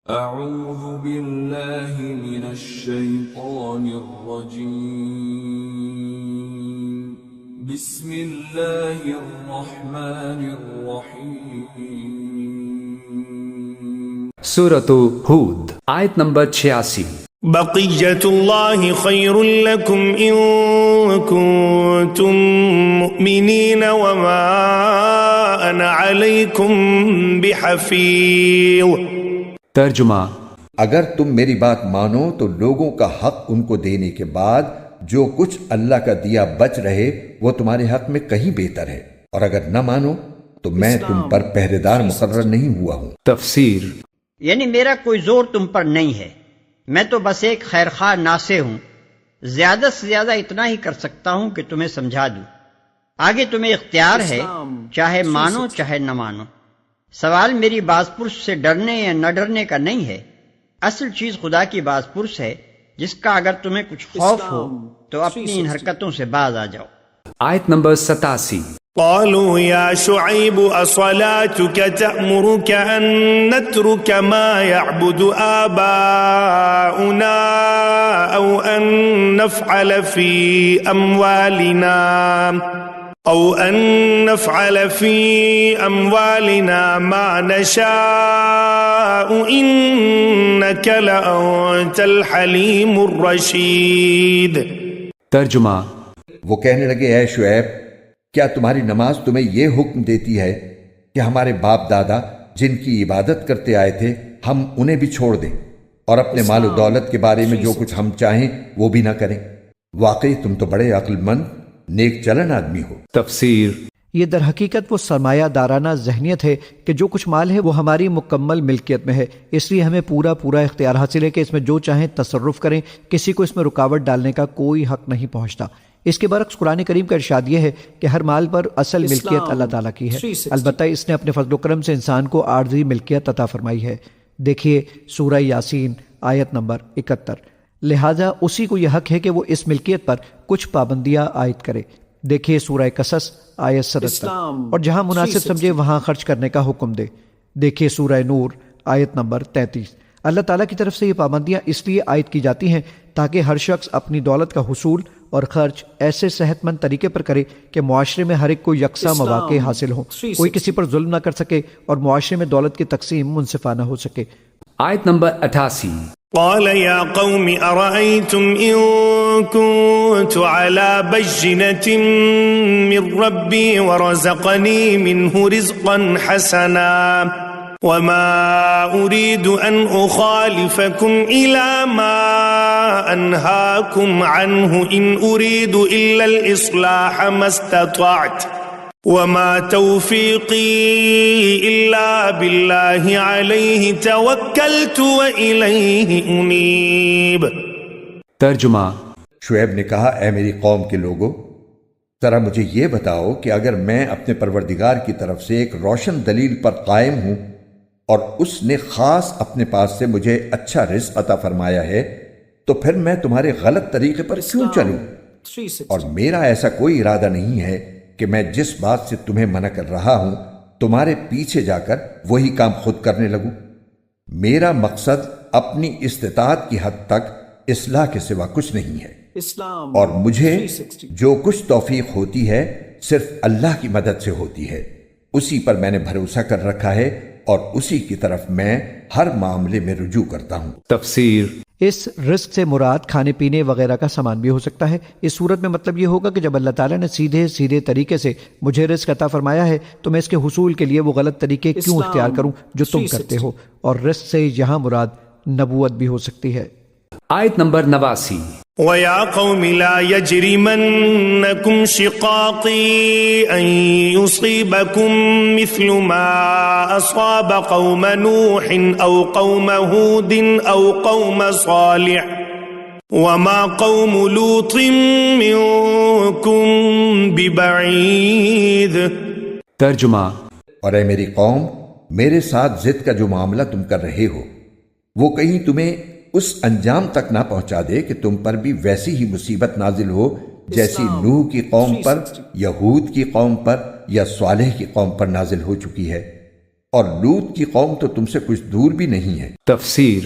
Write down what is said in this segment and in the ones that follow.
أعوذ بالله من الشيطان الرجيم بسم الله الرحمن الرحيم سورۃ ہود آیت نمبر 86۔ بقیت اللہ خیر لکم ان کنتم مؤمنین وما انا علیکم بحفیظ۔ ترجمہ: اگر تم میری بات مانو تو لوگوں کا حق ان کو دینے کے بعد جو کچھ اللہ کا دیا بچ رہے وہ تمہارے حق میں کہیں بہتر ہے، اور اگر نہ مانو تو میں تم پر پہرے دار مقرر نہیں ہوا ہوں۔ تفسیر: یعنی میرا کوئی زور تم پر نہیں ہے، میں تو بس ایک خیرخواہ ناصح ہوں، زیادہ سے زیادہ اتنا ہی کر سکتا ہوں کہ تمہیں سمجھا دوں، آگے تمہیں اختیار ہے، چاہے مانو چاہے نہ مانو۔ سوال میری باز پرس سے ڈرنے یا نہ ڈرنے کا نہیں ہے، اصل چیز خدا کی باز پرس ہے، جس کا اگر تمہیں کچھ خوف ہو تو اپنی ان حرکتوں سے باز آ جاؤ۔ آیت نمبر 87۔ قالوا يا شعيب أصلاتك تأمرك أن نترك ما يعبد آباؤنا أو أن نفعل في أموالنا ما نشاء إنك لأنت الحليم الرشيد۔ ترجمہ: وہ کہنے لگے، اے شعیب، کیا تمہاری نماز تمہیں یہ حکم دیتی ہے کہ ہمارے باپ دادا جن کی عبادت کرتے آئے تھے ہم انہیں بھی چھوڑ دیں اور اپنے مال و دولت کے بارے میں جو کچھ ہم چاہیں وہ بھی نہ کریں؟ واقعی تم تو بڑے عقل مند نیک چلن آدمی ہو۔ تفسیر: یہ در حقیقت وہ سرمایہ دارانہ ذہنیت ہے کہ جو کچھ مال ہے وہ ہماری مکمل ملکیت میں ہے، اس لیے ہمیں پورا اختیار حاصل ہے کہ اس میں جو چاہیں تصرف کریں، کسی کو اس میں رکاوٹ ڈالنے کا کوئی حق نہیں پہنچتا۔ اس کے برعکس قرآن کریم کا ارشاد یہ ہے کہ ہر مال پر اصل ملکیت اللہ تعالیٰ کی ہے، البتہ اس نے اپنے فضل و کرم سے انسان کو عارضی ملکیت عطا فرمائی ہے۔ دیکھیے سورہ یاسین آیت نمبر 71۔ لہٰذا اسی کو یہ حق ہے کہ وہ اس ملکیت پر کچھ پابندیاں عائد کرے۔ دیکھیے سورہ قصص آیت 77، اور جہاں مناسب سمجھے وہاں خرچ کرنے کا حکم دے۔ دیکھیے سورہ نور آیت نمبر 33۔ اللہ تعالیٰ کی طرف سے یہ پابندیاں اس لیے عائد کی جاتی ہیں تاکہ ہر شخص اپنی دولت کا حصول اور خرچ ایسے صحت مند طریقے پر کرے کہ معاشرے میں ہر ایک کو یکساں مواقع حاصل ہوں، کوئی کسی پر ظلم نہ کر سکے اور معاشرے میں دولت کی تقسیم منصفانہ ہو سکے۔ آیت نمبر 88۔ قال يا قوم أرأيتم إن كنت على بينة من ربي ورزقني منه رزقا حسنا وما أريد أن أخالفكم إلى ما أنهاكم عنه إن أريد إلا الإصلاح ما استطعت وما توفيقي إلا بالله عليه توكلت وإليه أنيب۔ ترجمہ: شعیب نے کہا، اے میری قوم کے لوگو، ذرا مجھے یہ بتاؤ کہ اگر میں اپنے پروردگار کی طرف سے ایک روشن دلیل پر قائم ہوں اور اس نے خاص اپنے پاس سے مجھے اچھا رزق عطا فرمایا ہے تو پھر میں تمہارے غلط طریقے پر کیوں چلوں؟ اور میرا ایسا کوئی ارادہ نہیں ہے کہ میں جس بات سے تمہیں منع کر رہا ہوں تمہارے پیچھے جا کر وہی کام خود کرنے لگوں۔ میرا مقصد اپنی استطاعت کی حد تک اصلاح کے سوا کچھ نہیں ہے، اور مجھے جو کچھ توفیق ہوتی ہے صرف اللہ کی مدد سے ہوتی ہے، اسی پر میں نے بھروسہ کر رکھا ہے اور اسی کی طرف میں ہر معاملے میں رجوع کرتا ہوں۔ تفسیر: اس رزق سے مراد کھانے پینے وغیرہ کا سامان بھی ہو سکتا ہے۔ اس صورت میں مطلب یہ ہوگا کہ جب اللہ تعالیٰ نے سیدھے طریقے سے مجھے رزق عطا فرمایا ہے تو میں اس کے حصول کے لیے وہ غلط طریقے کیوں اختیار کروں جو تم کرتے ہو، اور رزق سے یہاں مراد نبوت بھی ہو سکتی ہے۔ آیت نمبر 89۔ وَيَا قَوْمِ لَا يَجْرِمَنَّكُمْ شِقَاقِي أَن يُصِيبَكُم مِّثْلُ مَا أَصَابَ قَوْمَ نُوحٍ أَوْ قَوْمَ هُودٍ أَوْ قَوْمَ صَالِحٍ وَمَا قَوْمُ لُوطٍ مِّنكُم بِبَعِيدٍ۔ ترجمہ: اور اے میری قوم، میرے ساتھ ضد کا جو معاملہ تم کر رہے ہو وہ کہیں تمہیں اس انجام تک نہ پہنچا دے کہ تم پر بھی ویسی ہی مصیبت نازل ہو جیسی نوح کی قوم پر یا ہود کی قوم پر یا صالح کی قوم پر نازل ہو چکی ہے۔ اور لوط کی قوم تو تم سے کچھ دور بھی نہیں ہے۔ تفسیر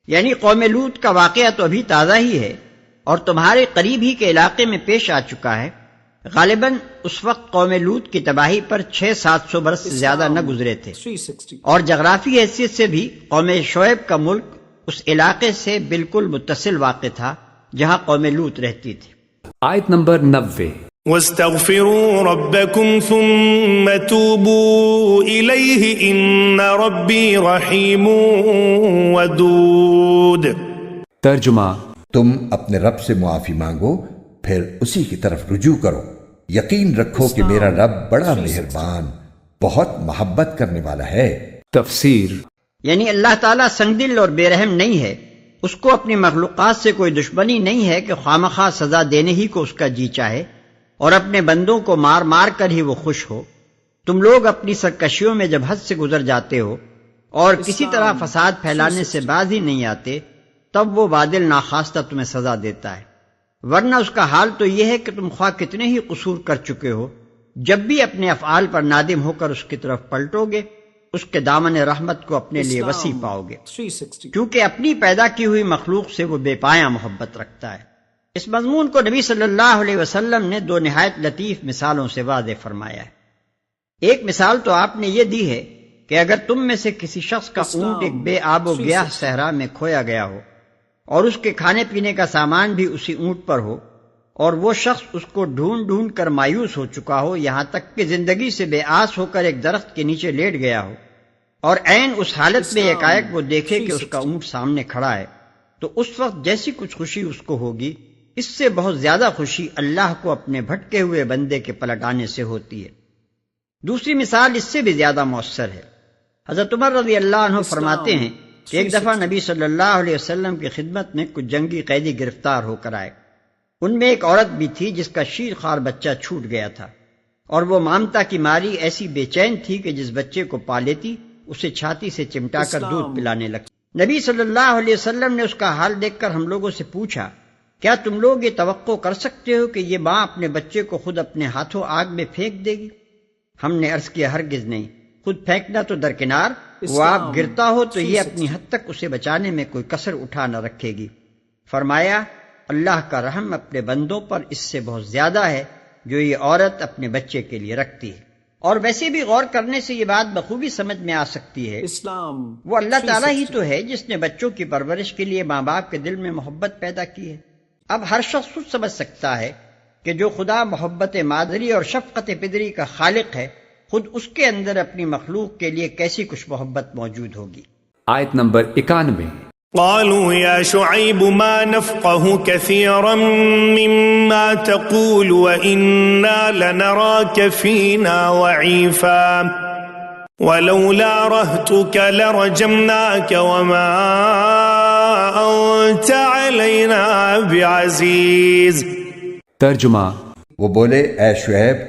یعنی قوم لوط کا واقعہ تو ابھی تازہ ہی ہے اور تمہارے قریب ہی کے علاقے میں پیش آ چکا ہے۔ غالباً اس وقت قوم لوط کی تباہی پر 600-700 برس سے زیادہ نہ گزرے تھے، اور جغرافی حیثیت سے بھی قوم شعیب کا ملک اس علاقے سے بالکل متصل واقع تھا جہاں قوم لوط رہتی تھی۔ آیت نمبر 90۔ واستغفروا ربكم ثم توبوا إليه إن ربي رحيم ودود۔ ترجمہ تم اپنے رب سے معافی مانگو پھر اسی کی طرف رجوع کرو، یقین رکھو کہ میرا رب بڑا مہربان بہت محبت کرنے والا ہے۔ تفسیر یعنی اللہ تعالیٰ سنگدل اور بے رحم نہیں ہے، اس کو اپنی مخلوقات سے کوئی دشمنی نہیں ہے کہ خوامخواہ سزا دینے ہی کو اس کا جی چاہے اور اپنے بندوں کو مار مار کر ہی وہ خوش ہو۔ تم لوگ اپنی سرکشیوں میں جب حد سے گزر جاتے ہو اور کسی طرح فساد پھیلانے سے باز ہی نہیں آتے، تب وہ بادل ناخواستہ تمہیں سزا دیتا ہے، ورنہ اس کا حال تو یہ ہے کہ تم خواہ کتنے ہی قصور کر چکے ہو، جب بھی اپنے افعال پر نادم ہو کر اس کی طرف پلٹو گے اس کے دامن رحمت کو اپنے لیے وسیع پاؤ گے، کیونکہ اپنی پیدا کی ہوئی مخلوق سے وہ بے پایاں محبت رکھتا ہے۔ اس مضمون کو نبی صلی اللہ علیہ وسلم نے دو نہایت لطیف مثالوں سے واضح فرمایا ہے۔ ایک مثال تو آپ نے یہ دی ہے کہ اگر تم میں سے کسی شخص کا اونٹ ایک بے آب و گیاہ صحرا میں کھویا گیا ہو اور اس کے کھانے پینے کا سامان بھی اسی اونٹ پر ہو، اور وہ شخص اس کو ڈھونڈ ڈھونڈ کر مایوس ہو چکا ہو، یہاں تک کہ زندگی سے بے آس ہو کر ایک درخت کے نیچے لیٹ گیا ہو، اور عین اس حالت میں ایک وہ دیکھے کہ اس کا اونٹ سامنے کھڑا ہے، تو اس وقت جیسی کچھ خوشی اس کو ہوگی، اس سے بہت زیادہ خوشی اللہ کو اپنے بھٹکے ہوئے بندے کے پلٹ آنے سے ہوتی ہے۔ دوسری مثال اس سے بھی زیادہ مؤثر ہے۔ حضرت عمر رضی اللہ عنہ فرماتے ہیں کہ ایک دفعہ نبی صلی اللہ علیہ وسلم کی خدمت میں کچھ جنگی قیدی گرفتار ہو کر آئے۔ ان میں ایک عورت بھی تھی جس کا شیر خوار بچہ چھوٹ گیا تھا، اور وہ مامتا کی ماری ایسی بے چین تھی کہ جس بچے کو پا لیتی اسے چھاتی سے چمٹا کر دودھ پلانے لگتی۔ نبی صلی اللہ علیہ وسلم نے اس کا حال دیکھ کر ہم لوگوں سے پوچھا، کیا تم لوگ یہ توقع کر سکتے ہو کہ یہ ماں اپنے بچے کو خود اپنے ہاتھوں آگ میں پھینک دے گی؟ ہم نے عرض کیا، ہرگز نہیں، خود پھینکنا تو درکنار، وہ آپ گرتا ہو تو یہ اپنی حد تک اسے بچانے میں کوئی کسر اٹھا نہ رکھے گی۔ فرمایا، اللہ کا رحم اپنے بندوں پر اس سے بہت زیادہ ہے جو یہ عورت اپنے بچے کے لیے رکھتی ہے۔ اور ویسے بھی غور کرنے سے یہ بات بخوبی سمجھ میں آ سکتی ہے، وہ اللہ تعالیٰ ہی تو ہے جس نے بچوں کی پرورش کے لیے ماں باپ کے دل میں محبت پیدا کی ہے۔ اب ہر شخص خود سمجھ سکتا ہے کہ جو خدا محبت مادری اور شفقت پدری کا خالق ہے، خود اس کے اندر اپنی مخلوق کے لیے کیسی کچھ محبت موجود ہوگی۔ آیت نمبر 91۔ قالوا يا شعيب ما نفقه كثيرا مما تقول وإنا لنراك فينا وعيفا ولولا رهتك لرجمناك وما أنت علينا بعزيز۔ ترجمہ وہ بولے، اے شعیب،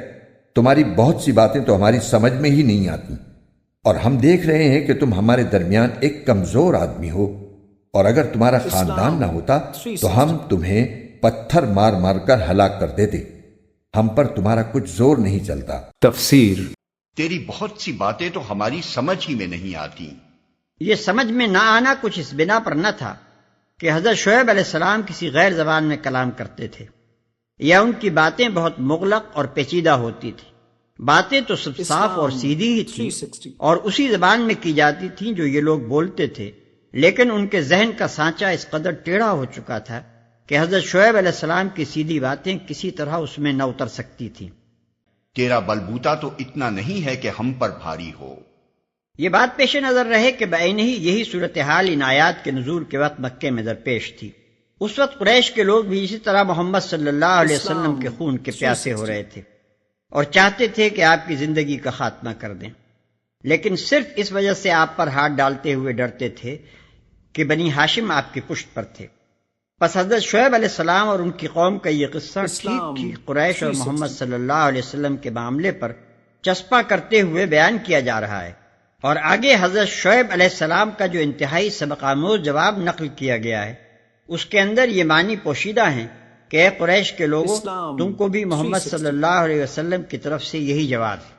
تمہاری بہت سی باتیں تو ہماری سمجھ میں ہی نہیں آتی، اور ہم دیکھ رہے ہیں کہ تم ہمارے درمیان ایک کمزور آدمی ہو، اور اگر تمہارا خاندان نہ ہوتا تو ہم تمہیں پتھر مار مار کر ہلاک کر دیتے، ہم پر تمہارا کچھ زور نہیں چلتا۔ تفسیر تیری بہت سی باتیں تو ہماری سمجھ ہی میں نہیں آتی۔ یہ سمجھ میں نہ آنا کچھ اس بنا پر نہ تھا کہ حضرت شعیب علیہ السلام کسی غیر زبان میں کلام کرتے تھے، یا ان کی باتیں بہت مغلق اور پیچیدہ ہوتی تھیں۔ باتیں تو سب صاف اور سیدھی ہی تھیں اور اسی زبان میں کی جاتی تھیں جو یہ لوگ بولتے تھے، لیکن ان کے ذہن کا سانچہ اس قدر ٹیڑھا ہو چکا تھا کہ حضرت شعیب علیہ السلام کی سیدھی باتیں کسی طرح اس میں نہ اتر سکتی تھیں۔ تیرا بلبوتا تو اتنا نہیں ہے کہ ہم پر بھاری ہو۔ یہ بات پیش نظر رہے کہ بعین ہی یہی صورتحال ان آیات کے نزول کے وقت مکے میں درپیش تھی۔ اس وقت قریش کے لوگ بھی اسی طرح محمد صلی اللہ علیہ وسلم کے خون کے پیاسے ہو رہے تھے اور چاہتے تھے کہ آپ کی زندگی کا خاتمہ کر دیں، لیکن صرف اس وجہ سے آپ پر ہاتھ ڈالتے ہوئے ڈرتے تھے کہ بنی ہاشم آپ کی پشت پر تھے۔ پس حضرت شعیب علیہ السلام اور ان کی قوم کا یہ قصہ ٹھیک ٹھیک قریش اور محمد صلی اللہ علیہ وسلم کے معاملے پر چسپاں کرتے ہوئے بیان کیا جا رہا ہے، اور آگے حضرت شعیب علیہ السلام کا جو انتہائی سبق آموز جواب نقل کیا گیا ہے، اس کے اندر یہ معنی پوشیدہ ہیں کہ اے قریش کے لوگوں، تم کو بھی محمد صلی اللہ علیہ وسلم کی طرف سے یہی جواب ہے۔